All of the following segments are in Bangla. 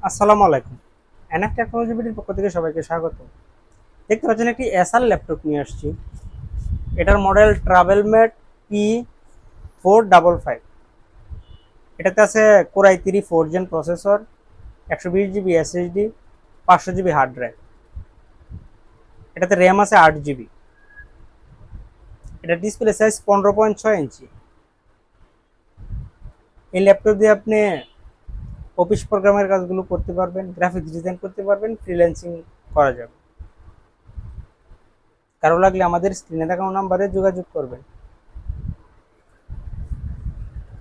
আসসালামু আলাইকুম। এনএফ টেকনোলজি বিডির পক্ষ থেকে সবাইকে স্বাগত। দেখতে পাচ্ছেন একটি এসআর ল্যাপটপ নিয়ে আসছি। এটার মডেল ট্রাভেলমেট P455। এটাতে আছে core i3 4 gen processor, 120 GB SSD, 500 GB hard drive. এটাতে র্যাম আছে 8 জিবি। এটা ডিসপ্লে সাইজ 15.6 ইঞ্চি। এই ল্যাপটপ দিয়ে আপনি অফিস প্রোগ্রামের কাজগুলো করতে পারবেন, গ্রাফিক্স ডিজাইন করতে পারবেন, ফ্রিল্যান্সিং করা যাবে। কারো লাগলে আমাদের স্ক্রিনে থাকা নাম্বারে যোগাযোগ করবেন।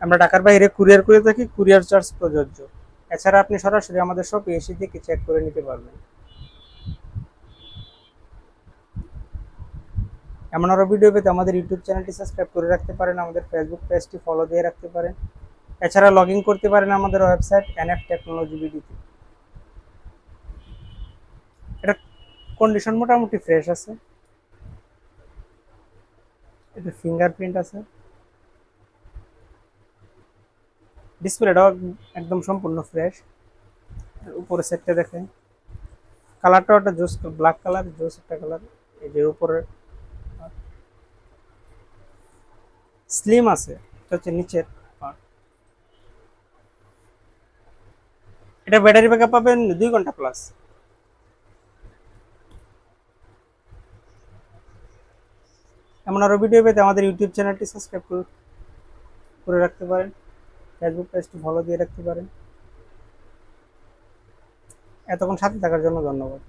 আমরা ঢাকার বাইরে কুরিয়ার করে থাকি, কুরিয়ার চার্জ প্রযোজ্য। এছাড়া আপনি সরাসরি আমাদের শপে এসে দেখে চেক করে নিতে পারবেন। এমন আরও ভিডিও পেতে আমাদের ইউটিউব চ্যানেলটি সাবস্ক্রাইব করে রাখতে পারেন, আমাদের ফেসবুক পেজটি ফলো দিয়ে রাখতে পারেন। এছাড়া লগ ইন করতে পারেন আমাদের ওয়েবসাইট এনএফ টেকনোলজি বিডিতে। এটা কন্ডিশন মোটামুটি ফ্রেশ আছে। এটা ফিঙ্গারপ্রিন্ট আছে। ডিসপ্লেটাও একদম সম্পূর্ণ ফ্রেশ। উপরে সেটটা দেখেন, কালারটাও একটা জোস, ব্ল্যাক কালার, জোস একটা কালার। এই যে উপরে স্লিম আছে, এটা হচ্ছে নিচের part। এটা ব্যাটারি ব্যাকআপ পাবেন 2 ঘন্টা প্লাস। এমন আরও ভিডিও পেতে আমাদের ইউটিউব চ্যানেলটি সাবস্ক্রাইব করে রাখতে পারেন, ফেসবুক পেজটি ফলো দিয়ে রাখতে পারেন। এতক্ষণ সাথে থাকার জন্য ধন্যবাদ।